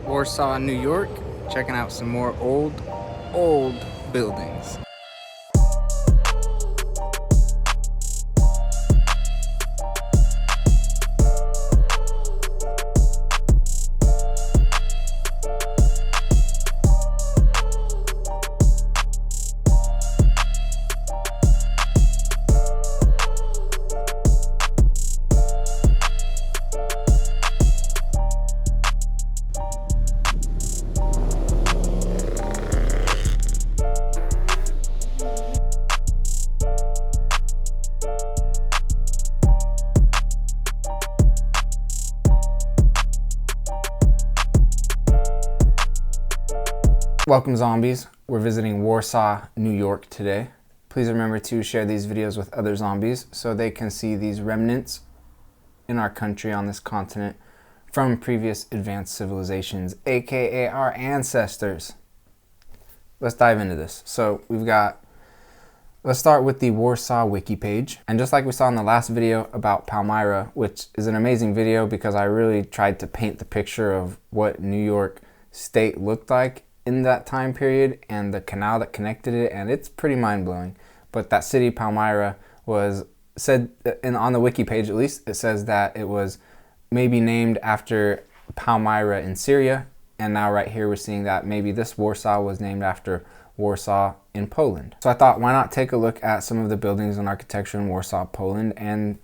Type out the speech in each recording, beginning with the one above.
Warsaw, New York, checking out some more old buildings. Welcome zombies, we're visiting Warsaw, New York today. Please remember to share these videos with other zombies so they can see these remnants in our country on this continent from previous advanced civilizations, aka our ancestors. Let's dive into this. So let's start with the Warsaw wiki page. And just like we saw in the last video about Palmyra, which is an amazing video because I really tried to paint the picture of what New York State looked like in that time period and the canal that connected it, and it's pretty mind-blowing. But that city Palmyra was said, and on the wiki page at least, it says that it was maybe named after Palmyra in Syria, and now right here we're seeing that maybe this Warsaw was named after Warsaw in Poland. So I thought, why not take a look at some of the buildings and architecture in Warsaw, Poland, and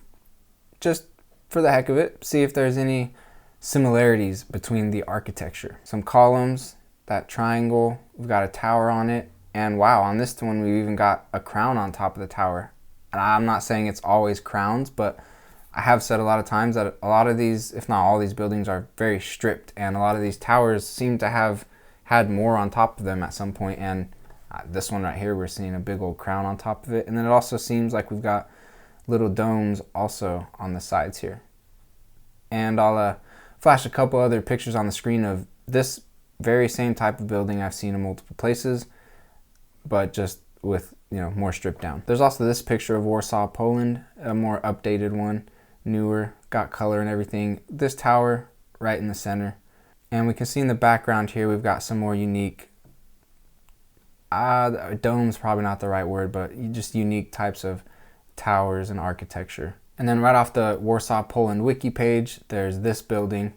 just for the heck of it, see if there's any similarities between the architecture. Some columns, that triangle, we've got a tower on it, and wow, on this one we've even got a crown on top of the tower. And I'm not saying it's always crowns, but I have said a lot of times that a lot of these, if not all these buildings, are very stripped, and a lot of these towers seem to have had more on top of them at some point. And this one right here, we're seeing a big old crown on top of it, and then it also seems like we've got little domes also on the sides here. And I'll flash a couple other pictures on the screen of this very same type of building I've seen in multiple places, but just with, more stripped down. There's also this picture of Warsaw, Poland, a more updated one, newer, got color and everything. This tower right in the center. And we can see in the background here, we've got some more unique, dome's probably not the right word, but just unique types of towers and architecture. And then right off the Warsaw, Poland wiki page, there's this building.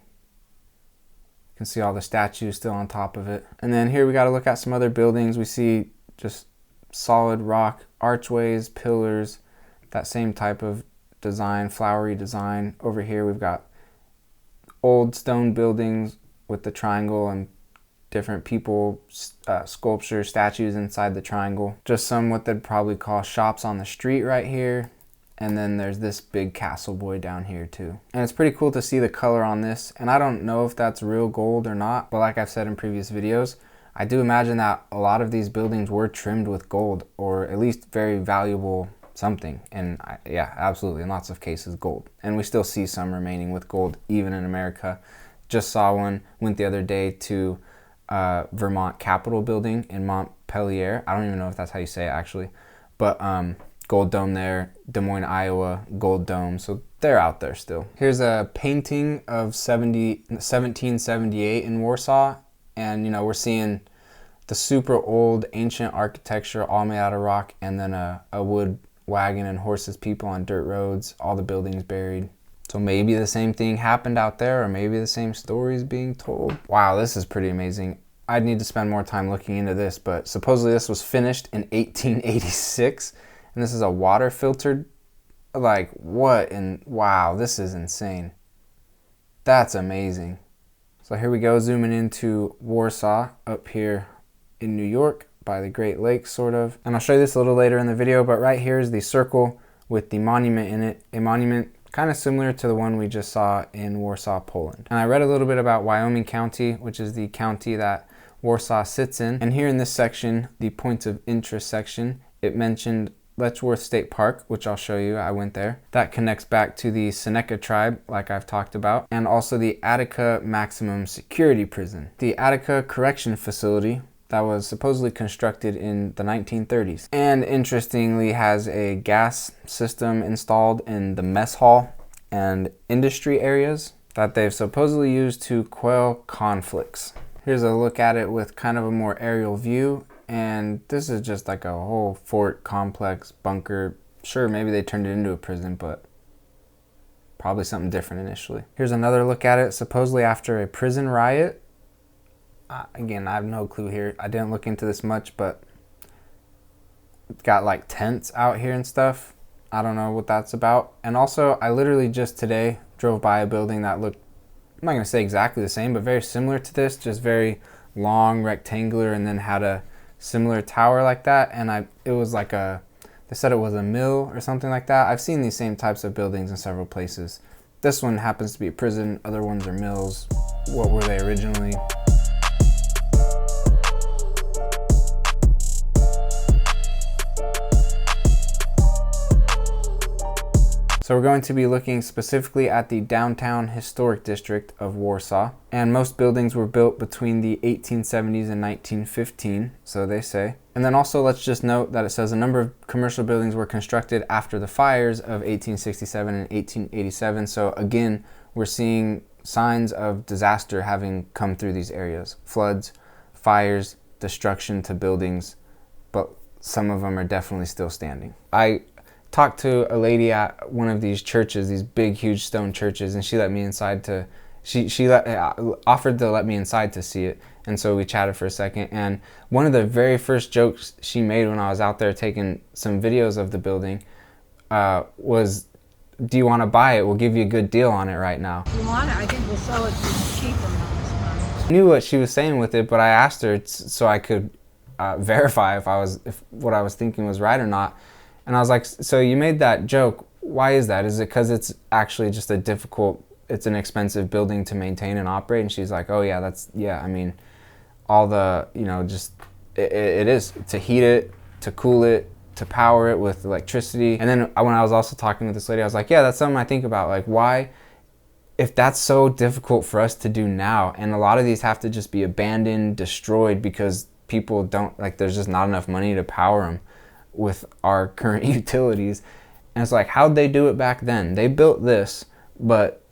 You can see all the statues still on top of it. And then here we got to look at some other buildings. We see just solid rock archways, pillars, that same type of design, flowery design. Over here we've got old stone buildings with the triangle and different people, sculptures, statues inside the triangle. Just some what they'd probably call shops on the street right here. And then there's this big castle boy down here too. And it's pretty cool to see the color on this. And I don't know if that's real gold or not, but like I've said in previous videos, I do imagine that a lot of these buildings were trimmed with gold, or at least very valuable something. And yeah, absolutely, in lots of cases gold. And we still see some remaining with gold, even in America. Just saw one, went the other day to Vermont Capitol building in Montpelier. I don't even know if that's how you say it actually, but gold dome there, Des Moines, Iowa, gold dome. So they're out there still. Here's a painting of 1778 in Warsaw. And, we're seeing the super old ancient architecture all made out of rock, and then a wood wagon and horses, people on dirt roads, all the buildings buried. So maybe the same thing happened out there, or maybe the same stories being told. Wow, this is pretty amazing. I'd need to spend more time looking into this, but supposedly this was finished in 1886. And this is a water filtered, like what? And wow, this is insane. That's amazing. So here we go, zooming into Warsaw up here in New York by the Great Lakes sort of. And I'll show you this a little later in the video, but right here is the circle with the monument in it. A monument kind of similar to the one we just saw in Warsaw, Poland. And I read a little bit about Wyoming County, which is the county that Warsaw sits in. And here in this section, the points of interest section, it mentioned Letchworth State Park, which I'll show you, I went there. That connects back to the Seneca tribe, like I've talked about, and also the Attica Maximum Security Prison. The Attica Correction Facility that was supposedly constructed in the 1930s. And interestingly has a gas system installed in the mess hall and industry areas. that they've supposedly used to quell conflicts. Here's a look at it with kind of a more aerial view, and this is just like a whole fort complex bunker. Sure, maybe they turned it into a prison, but probably something different initially. Here's another look at it, supposedly after a prison riot. Again, I have no clue here. I didn't look into this much, but it's got like tents out here and stuff. I don't know what that's about. And also, I literally just today drove by a building that looked, I'm not going to say exactly the same, but very similar to this, just very long, rectangular, and then had a similar tower like that. And it was like they said it was a mill or something like that. I've seen these same types of buildings in several places. This one happens to be a prison. Other ones are mills. What were they originally? So we're going to be looking specifically at the downtown historic district of Warsaw. And most buildings were built between the 1870s and 1915, so they say. And then also let's just note that it says a number of commercial buildings were constructed after the fires of 1867 and 1887. So again, we're seeing signs of disaster having come through these areas. Floods, fires, destruction to buildings, but some of them are definitely still standing. I talked to a lady at one of these churches, these big, huge stone churches, and she let me inside to, offered to let me inside to see it. And so we chatted for a second. And one of the very first jokes she made when I was out there taking some videos of the building was, "Do you want to buy it? We'll give you a good deal on it right now." If you want it, I think we'll sell it cheaper now. I knew what she was saying with it, but I asked her so I could verify if what I was thinking was right or not. And I was like, "So you made that joke. Why is that? Is it because it's actually just it's an expensive building to maintain and operate?" And she's like, "Oh yeah, I mean, all the, just, it is to heat it, to cool it, to power it with electricity." And then when I was also talking with this lady, I was like, yeah, that's something I think about. Like, why, if that's so difficult for us to do now, and a lot of these have to just be abandoned, destroyed because people don't, there's just not enough money to power them with our current utilities. And it's like, how'd they do it back then? They built this, but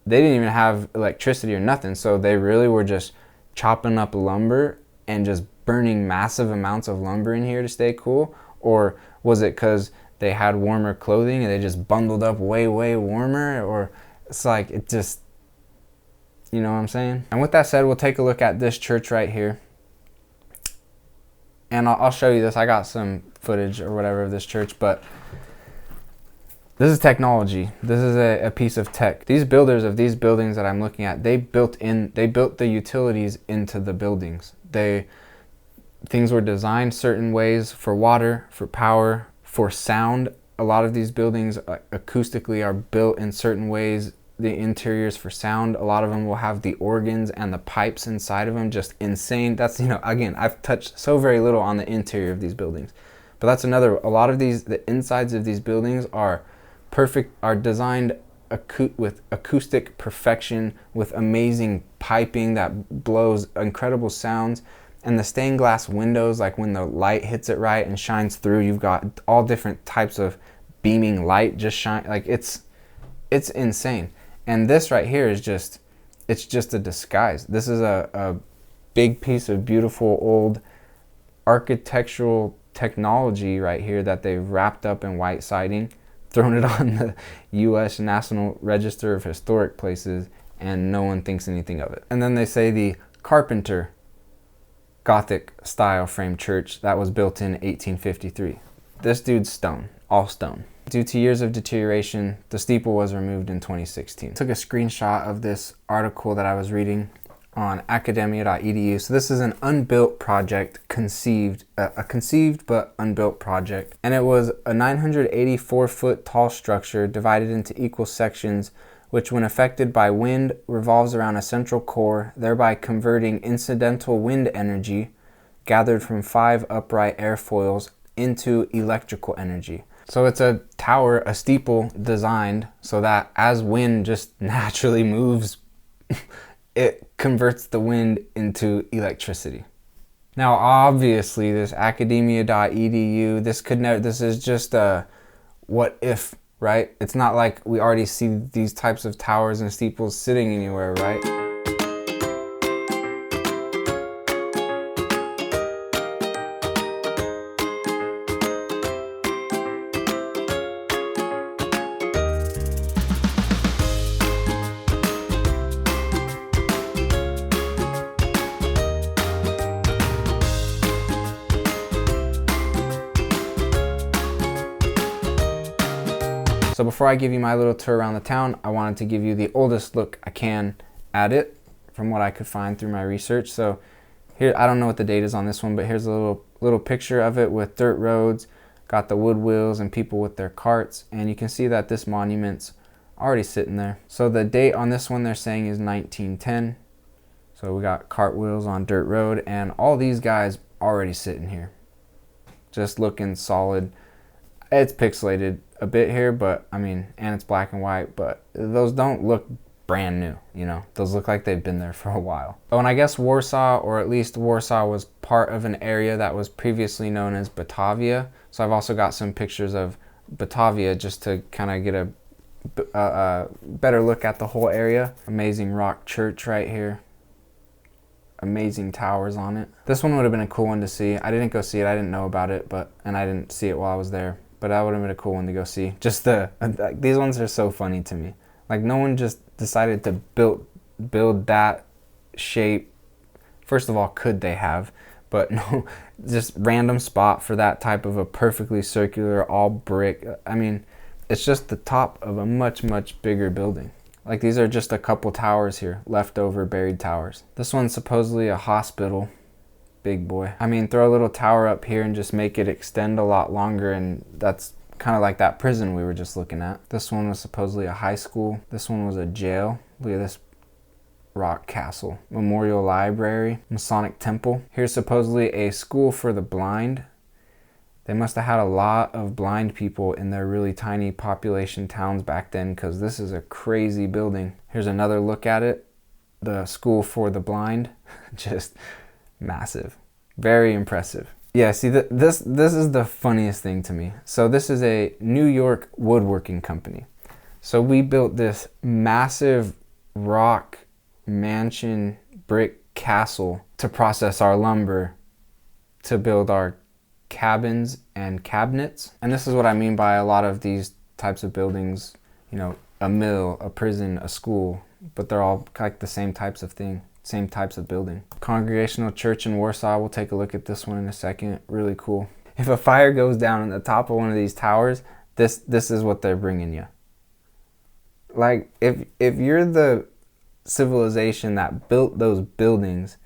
they didn't even have electricity or nothing. So they really were just chopping up lumber and just burning massive amounts of lumber in here to stay cool? Or was it because they had warmer clothing and they just bundled up way, way warmer? Or it's like, it just, you know what I'm saying? And with that said, we'll take a look at this church right here. And I'll show you this. I got some footage or whatever of this church, but this is technology. This is a piece of tech. These builders of these buildings that I'm looking at, they built the utilities into the buildings. Things were designed certain ways for water, for power, for sound. A lot of these buildings acoustically are built in certain ways. The interiors for sound, a lot of them will have the organs and the pipes inside of them, just insane. That's, again, I've touched so very little on the interior of these buildings, but that's a lot of the insides of these buildings are perfect, are designed with acoustic perfection, with amazing piping that blows incredible sounds. And the stained glass windows, like when the light hits it right and shines through, you've got all different types of beaming light just shine, it's insane. And this right here is it's just a disguise. This is a big piece of beautiful old architectural technology right here that they've wrapped up in white siding, thrown it on the U.S. National Register of Historic Places, and no one thinks anything of it. And then they say the Carpenter Gothic style frame church that was built in 1853. This dude's stone, all stone. Due to years of deterioration, the steeple was removed in 2016. I took a screenshot of this article that I was reading on academia.edu. So this is an unbuilt project, a conceived but unbuilt project. And it was a 984-foot tall structure divided into equal sections, which when affected by wind revolves around a central core, thereby converting incidental wind energy gathered from 5 upright airfoils into electrical energy. So it's a tower, a steeple designed so that as wind just naturally moves, it converts the wind into electricity. Now, obviously, this academia.edu, this is just a what if right? It's not like we already see these types of towers and steeples sitting anywhere, right? So before I give you my little tour around the town, I wanted to give you the oldest look I can at it from what I could find through my research. So here, I don't know what the date is on this one, but here's a little picture of it with dirt roads, got the wood wheels and people with their carts, and you can see that this monument's already sitting there. So the date on this one they're saying is 1910. So we got cartwheels on dirt road, and all these guys already sitting here, just looking solid. It's pixelated a bit here, but I mean, and it's black and white, but those don't look brand new, you know. Those look like they've been there for a while. Oh, and I guess Warsaw, or at least Warsaw, was part of an area that was previously known as Batavia. So I've also got some pictures of Batavia just to kind of get a better look at the whole area. Amazing rock church right here. Amazing towers on it. This one would have been a cool one to see. I didn't go see it, I didn't know about it, and I didn't see it while I was there. But that would have been a cool one to go see. Just these ones are so funny to me. Like, no one just decided to build that shape. First of all, could they have? But no, just random spot for that type of a perfectly circular, all brick. I mean, it's just the top of a much, much bigger building. Like, these are just a couple towers here, leftover buried towers. This one's supposedly a hospital. Big boy. I mean, throw a little tower up here and just make it extend a lot longer, and that's kind of like that prison we were just looking at. This one was supposedly a high school. This one was a jail. Look at this rock castle. Memorial library. Masonic temple. Here's supposedly a school for the blind. They must have had a lot of blind people in their really tiny population towns back then, because this is a crazy building. Here's another look at it. The school for the blind. Just massive. Very impressive. Yeah, see, this is the funniest thing to me. So this is a New York woodworking company. So we built this massive rock mansion brick castle to process our lumber to build our cabins and cabinets. And this is what I mean by a lot of these types of buildings, you know, a mill, a prison, a school, but they're all like the same types of thing. Same types of building. Congregational Church in Warsaw. We'll take a look at this one in a second. Really cool. If a fire goes down on the top of one of these towers, this is what they're bringing you. Like, if you're the civilization that built those buildings,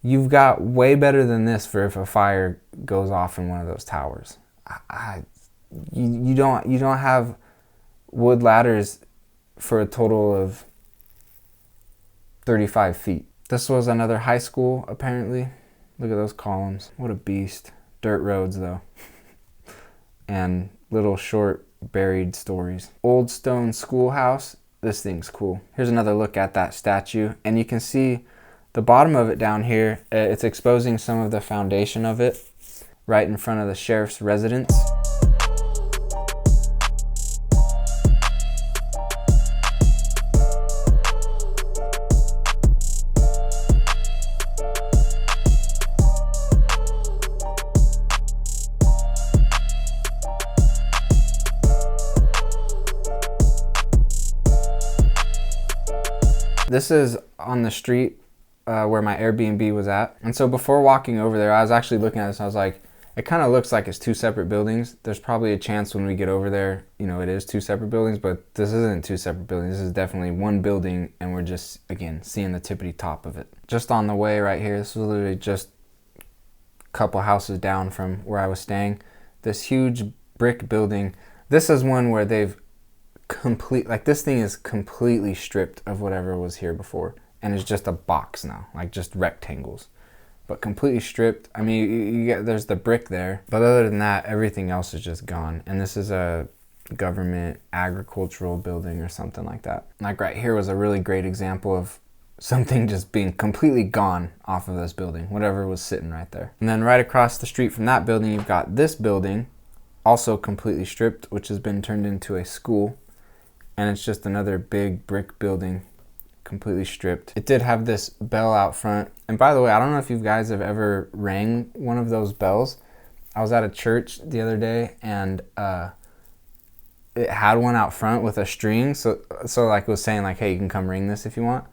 you've got way better than this for if a fire goes off in one of those towers. You don't have wood ladders for a total of 35 feet. This was another high school, apparently. Look at those columns. What a beast. Dirt roads, though. And little short buried stories. Old stone schoolhouse. This thing's cool. Here's another look at that statue. And you can see the bottom of it down here. It's exposing some of the foundation of it right in front of the sheriff's residence. This is on the street where my Airbnb was at. And so before walking over there, I was actually looking at this. I was like, it kind of looks like it's two separate buildings. There's probably a chance when we get over there, you know, it is two separate buildings, but this isn't two separate buildings. This is definitely one building, and we're just, again, seeing the tippity top of it. Just on the way right here, this was literally just a couple houses down from where I was staying. This huge brick building. This is one where they've this thing is completely stripped of whatever was here before, and it's just a box now, like just rectangles, but completely stripped. I mean, you get, there's the brick there, but other than that, everything else is just gone. And this is a government agricultural building or something like that. Like right here was a really great example of something just being completely gone off of this building, whatever was sitting right there. And then right across the street from that building, you've got this building, also completely stripped, which has been turned into a school. And it's just another big brick building, completely stripped. It did have this bell out front. And by the way, I don't know if you guys have ever rang one of those bells. I was at a church the other day, and it had one out front with a string. So like it was saying like, hey, you can come ring this if you want.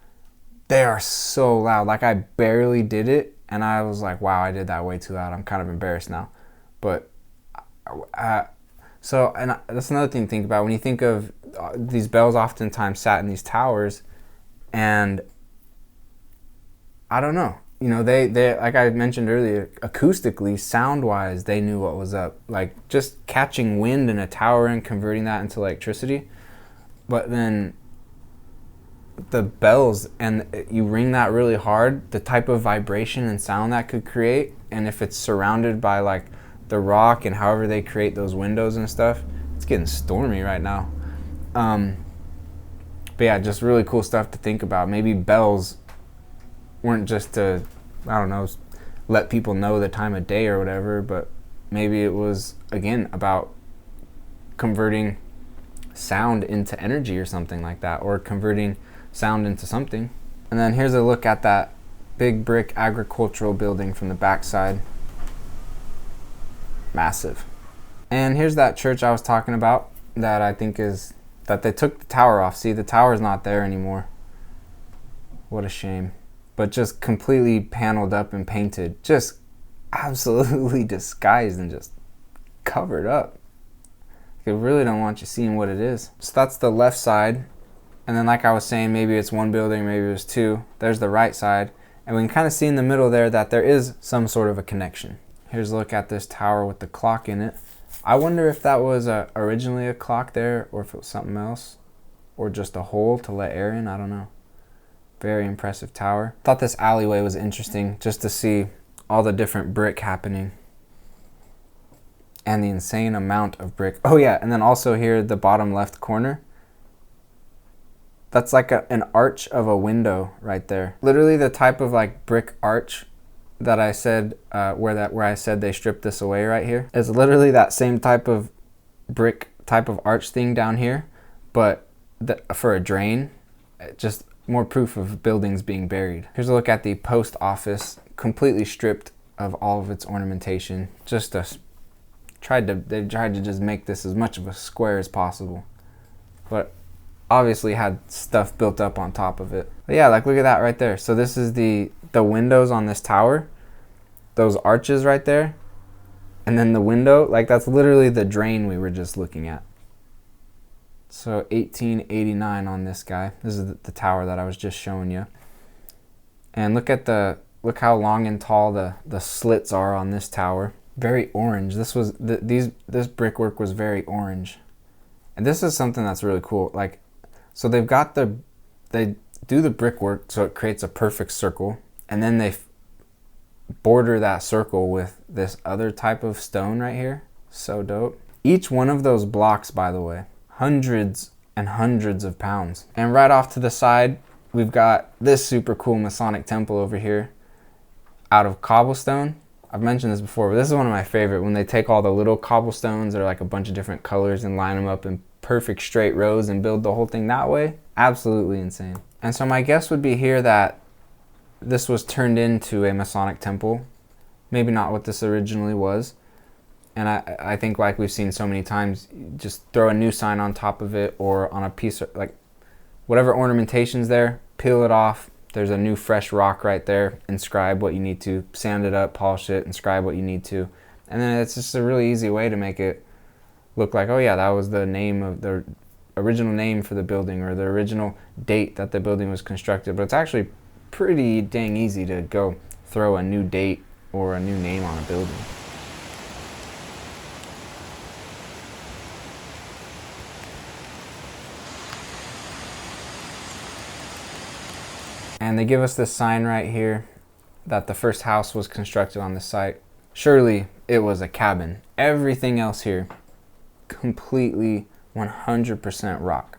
They are so loud. Like I barely did it, and I was like, wow, I did that way too loud. I'm kind of embarrassed now. But and that's another thing to think about when you think of these bells. Oftentimes sat in these towers, and I don't know, you know, they like I mentioned earlier, acoustically, sound wise, they knew what was up. Like just catching wind in a tower and converting that into electricity. But then the bells, and you ring that really hard, the type of vibration and sound that could create, and if it's surrounded by like the rock and however they create those windows and stuff. It's getting stormy right now. But yeah, just really cool stuff to think about. Maybe bells weren't just to, I don't know, let people know the time of day or whatever, but maybe it was, again, about converting sound into energy or something like that, or converting sound into something. And then here's a look at that big brick agricultural building from the backside. Massive. And here's that church I was talking about that I think is that they took the tower off. See, the tower's not there anymore. What a shame. But just completely paneled up and painted, just absolutely disguised and just covered up. They really don't want you seeing what it is. So that's the left side. And then like I was saying, maybe it's one building, maybe it was two. There's the right side. And we can kind of see in the middle there that there is some sort of a connection. Here's a look at this tower with the clock in it. I wonder if that was originally a clock there, or if it was something else, or just a hole to let air in. I don't know. Very impressive tower. Thought this alleyway was interesting just to see all the different brick happening and the insane amount of brick. Oh yeah, and then also here, the bottom left corner. That's like an arch of a window right there. Literally the type of like brick arch that I said, where I said they stripped this away right here. It's literally that same type of brick type of arch thing down here, but for a drain. Just more proof of buildings being buried. Here's a look at the post office, completely stripped of all of its ornamentation. They tried to just make this as much of a square as possible, but obviously had stuff built up on top of it. But yeah, like look at that right there. So this is the windows on this tower, those arches right there, and then the window, like that's literally the drain we were just looking at. So 1889 on this guy. This is the tower that I was just showing you. And look how long and tall the slits are on this tower. Very orange. This brickwork was very orange. And this is something that's really cool. Like, so they do the brickwork so it creates a perfect circle, and then they border that circle with this other type of stone right here. So dope. Each one of those blocks, by the way, hundreds and hundreds of pounds. And right off to the side, we've got this super cool Masonic temple over here out of cobblestone. I've mentioned this before, but this is one of my favorite, when they take all the little cobblestones that are like a bunch of different colors and line them up in perfect straight rows and build the whole thing that way. Absolutely insane. And so my guess would be here that this was turned into a Masonic temple. Maybe not what this originally was. And I think, like we've seen so many times, just throw a new sign on top of it, or on a piece of, like, whatever ornamentation's there, peel it off. There's a new fresh rock right there. Inscribe what you need to. Sand it up, polish it, inscribe what you need to. And then it's just a really easy way to make it look like, oh yeah, that was the name of the original name for the building, or the original date that the building was constructed. But it's actually pretty dang easy to go throw a new date or a new name on a building. And they give us this sign right here that the first house was constructed on the site. Surely it was a cabin. Everything else here, completely 100% rock.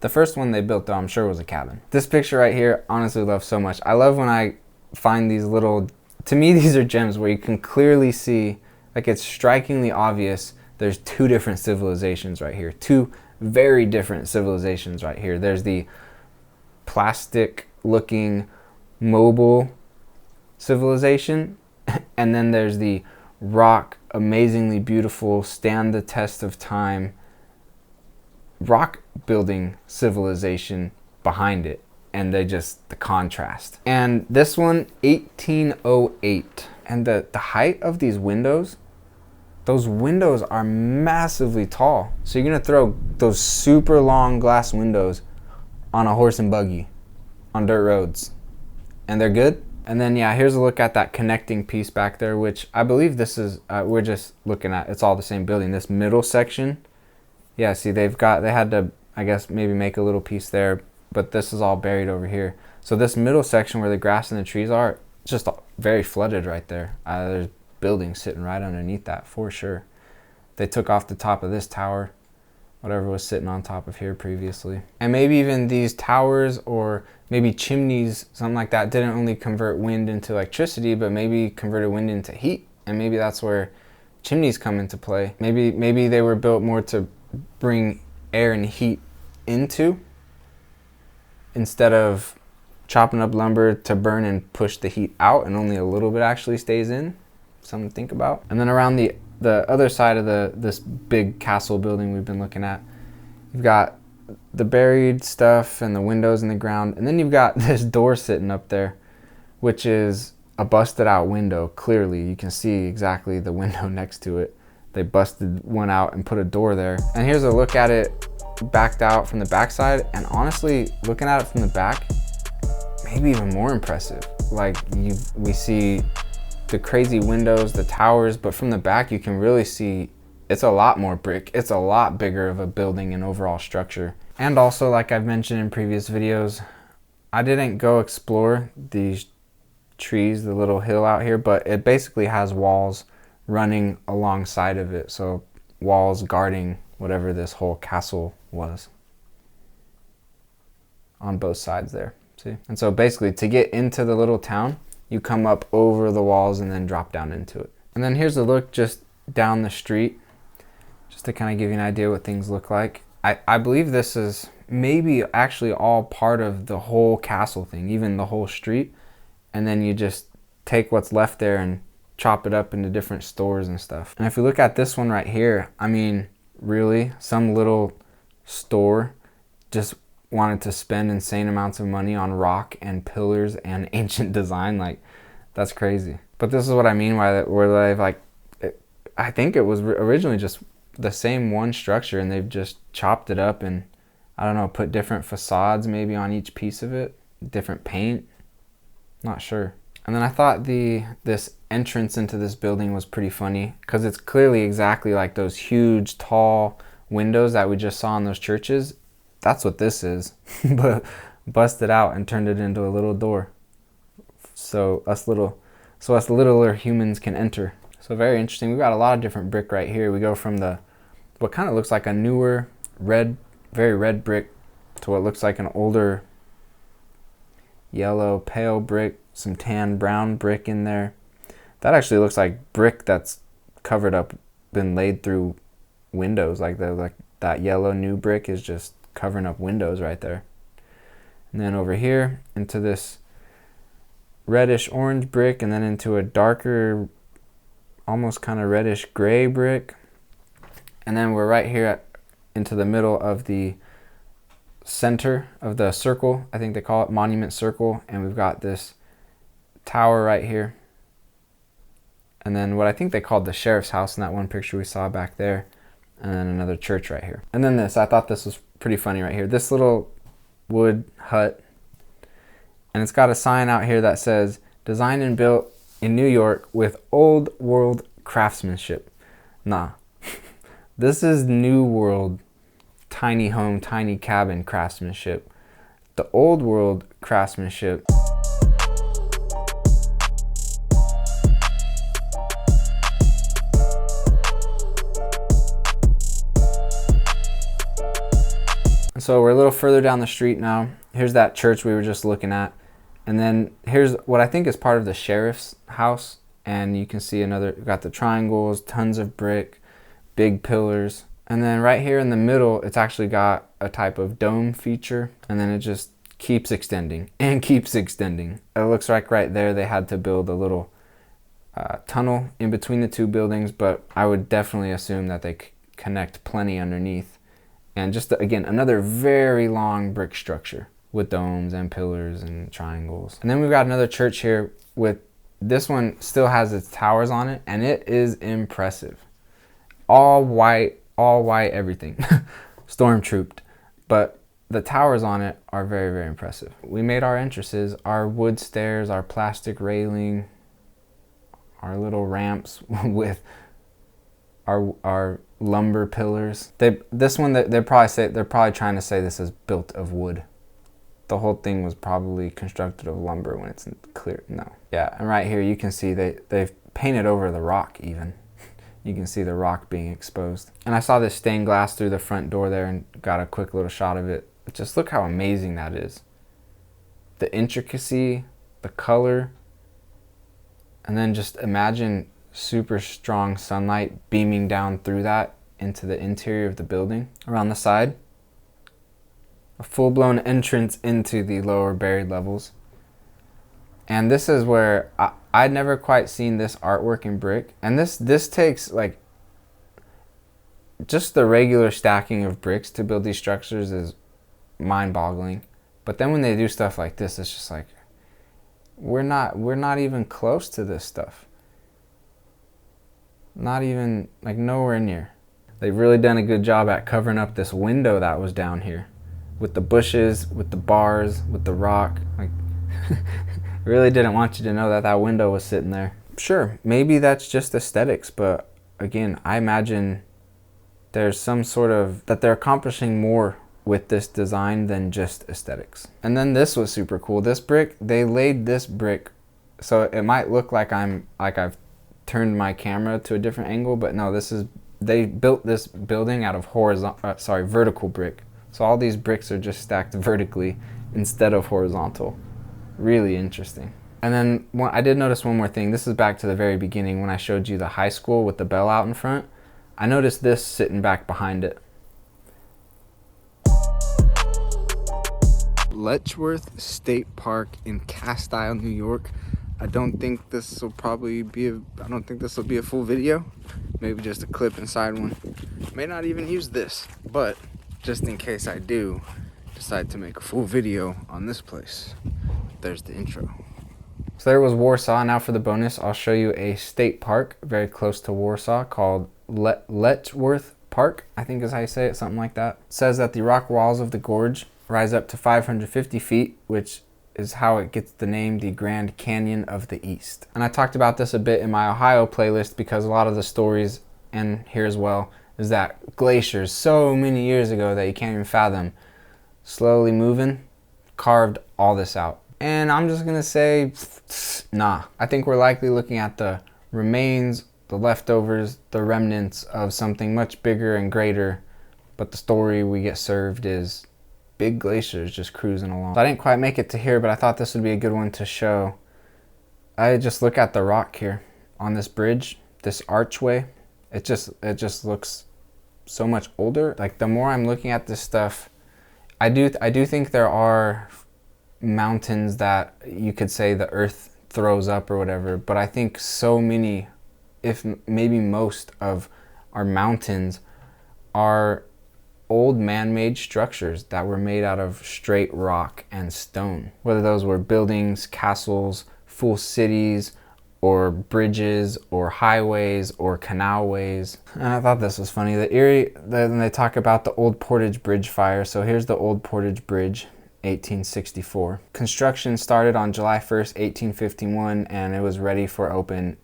The first one they built, though, I'm sure was a cabin. This picture right here, honestly love so much. I love when I find these little, to me these are gems where you can clearly see, Like, it's strikingly obvious there's two different civilizations right here. Two very different civilizations right here. There's the plastic looking mobile civilization, and then there's the rock, amazingly beautiful, stand the test of time rock building civilization behind it. And they just, the contrast. And this one, 1808. And the height of these windows, those windows are massively tall. So you're gonna throw those super long glass windows on a horse and buggy on dirt roads, and they're good. And then yeah, here's a look at that connecting piece back there, which I believe this is, we're just looking at, it's all the same building. This middle section, yeah, see they had to, I guess, maybe make a little piece there, but this is all buried over here. So this middle section where the grass and the trees are, just very flooded right there. There's buildings sitting right underneath that for sure. They took off the top of this tower, whatever was sitting on top of here previously. And maybe even these towers or maybe chimneys, something like that, didn't only convert wind into electricity, but maybe converted wind into heat. And maybe that's where chimneys come into play. Maybe they were built more to bring air and heat into, instead of chopping up lumber to burn and push the heat out, and only a little bit actually stays in. Something to think about. And then around the other side of this big castle building we've been looking at, you've got the buried stuff and the windows in the ground, and then you've got this door sitting up there, which is a busted out window. Clearly you can see exactly the window next to it. They busted one out and put a door there. And here's a look at it backed out from the backside, and honestly, looking at it from the back, maybe even more impressive. Like, we see the crazy windows, the towers, but from the back you can really see it's a lot more brick. It's a lot bigger of a building and overall structure. And also, like I've mentioned in previous videos, I didn't go explore these trees, the little hill out here, but it basically has walls running alongside of it. So walls guarding whatever this whole castle was on both sides there, see? And so basically, to get into the little town, you come up over the walls and then drop down into it. And then here's a look just down the street, just to kind of give you an idea what things look like. I believe this is maybe actually all part of the whole castle thing, even the whole street. And then you just take what's left there and chop it up into different stores and stuff. And if you look at this one right here, I mean, really, some little store just wanted to spend insane amounts of money on rock and pillars and ancient design. Like, that's crazy. But this is what I mean by that, where they've like, I think it was originally just the same one structure, and they've just chopped it up and, I don't know, put different facades maybe on each piece of it, different paint, not sure. And then I thought this entrance into this building was pretty funny, because it's clearly exactly like those huge tall windows that we just saw in those churches. That's what this is, but busted out and turned it into a little door, so us littler humans can enter. So very interesting. We've got a lot of different brick right here. We go from what kind of looks like a newer red, very red brick, to what looks like an older yellow pale brick, some tan brown brick in there. That actually looks like brick that's covered up, been laid through windows. Like that yellow new brick is just covering up windows right there. And then over here into this reddish orange brick, and then into a darker, almost kind of reddish gray brick. And then we're right here into the middle of the center of the circle, I think they call it Monument Circle, and we've got this tower right here, and then what I think they called the sheriff's house in that one picture we saw back there, and then another church right here. And then this, I thought this was pretty funny right here, this little wood hut, and it's got a sign out here that says designed and built in New York with old world craftsmanship. Nah, this is new world tiny home, tiny cabin craftsmanship. The old world craftsmanship so we're a little further down the street now. Here's that church we were just looking at, and then here's what I think is part of the sheriff's house, And you can see got the triangles, tons of brick, big pillars. And then right here in the middle, it's actually got a type of dome feature. And then it just keeps extending and keeps extending. It looks like right there they had to build a little tunnel in between the two buildings, but I would definitely assume that they connect plenty underneath. And just again, another very long brick structure with domes and pillars and triangles. And then we've got another church here with, this one still has its towers on it, and it is impressive. All white everything. Stormtrooped. But the towers on it are very, very impressive. We made our entrances, our wood stairs, our plastic railing, our little ramps with our lumber pillars. This one, they're probably trying to say this is built of wood. The whole thing was probably constructed of lumber when it's clear. No. Yeah, and right here you can see they've painted over the rock even. You can see the rock being exposed. And I saw this stained glass through the front door there and got a quick little shot of it. Just look how amazing that is. The intricacy, the color, and then just imagine super strong sunlight beaming down through that into the interior of the building. Around the side, a full-blown entrance into the lower buried levels. And this is where I'd never quite seen this artwork in brick. And this takes like, just the regular stacking of bricks to build these structures is mind-boggling. But then when they do stuff like this, it's just like, we're not even close to this stuff. Not even, like, nowhere near. They've really done a good job at covering up this window that was down here with the bushes, with the bars, with the rock. Like, really didn't want you to know that that window was sitting there. Sure, maybe that's just aesthetics, but again, I imagine there's some sort of, that they're accomplishing more with this design than just aesthetics. And then this was super cool. This brick, they laid this brick, so it might look like I've turned my camera to a different angle, but no, they built this building out of vertical brick. So all these bricks are just stacked vertically instead of horizontal. Really interesting. And then I did notice one more thing. This is back to the very beginning when I showed you the high school with the bell out in front. I noticed this sitting back behind it. Letchworth State Park in Castile, New York. I don't think this will be a full video. Maybe just a clip inside one. May not even use this, but just in case I do decide to make a full video on this place, there's the intro. So there was Warsaw. Now for the bonus, I'll show you a state park very close to Warsaw called Letchworth Park, I think is how you say it, something like that. It says that the rock walls of the gorge rise up to 550 feet, which is how it gets the name the Grand Canyon of the East. And I talked about this a bit in my Ohio playlist because a lot of the stories, and here as well, is that glaciers so many years ago that you can't even fathom, slowly moving, carved all this out. And I'm just gonna say, nah. I think we're likely looking at the remains, the leftovers, the remnants of something much bigger and greater, but the story we get served is big glaciers just cruising along. So I didn't quite make it to here, but I thought this would be a good one to show. I just look at the rock here on this bridge, this archway. It just looks so much older. Like, the more I'm looking at this stuff, I do think there are mountains that you could say the earth throws up or whatever, but I think so many, if maybe most of our mountains are old man-made structures that were made out of straight rock and stone. Whether those were buildings, castles, full cities, or bridges, or highways, or canalways. And I thought this was funny. Then they talk about the Old Portage Bridge fire. So here's the Old Portage Bridge, 1864. Construction started on July 1st, 1851, and it was ready for open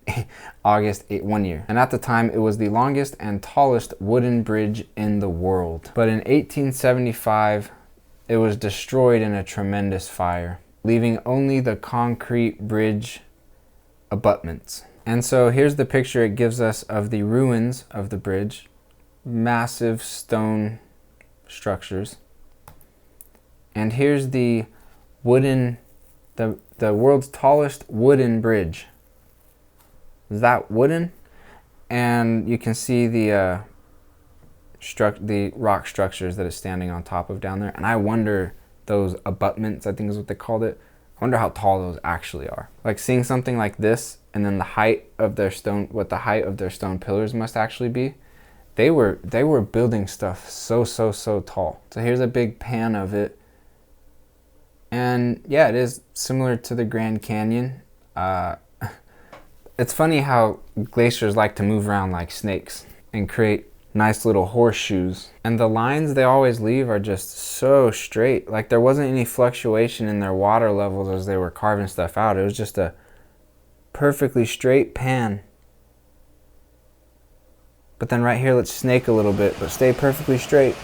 August 1 year. And at the time, it was the longest and tallest wooden bridge in the world. But in 1875, it was destroyed in a tremendous fire, leaving only the concrete bridge abutments. And so here's the picture it gives us of the ruins of the bridge. Massive stone structures. And here's the wooden, the world's tallest wooden bridge. that wooden, and you can see the rock structures that it's standing on top of down there. And I wonder, those abutments, I think is what they called it, I wonder how tall those actually are. Like seeing something like this, and then the height of their stone, what the height of their stone pillars must actually be. They were building stuff so tall. So here's a big pan of it. And yeah, it is similar to the Grand Canyon. It's funny how glaciers like to move around like snakes and create nice little horseshoes. And the lines they always leave are just so straight. Like there wasn't any fluctuation in their water levels as they were carving stuff out. It was just a perfectly straight pan. But then right here, let's snake a little bit, but stay perfectly straight.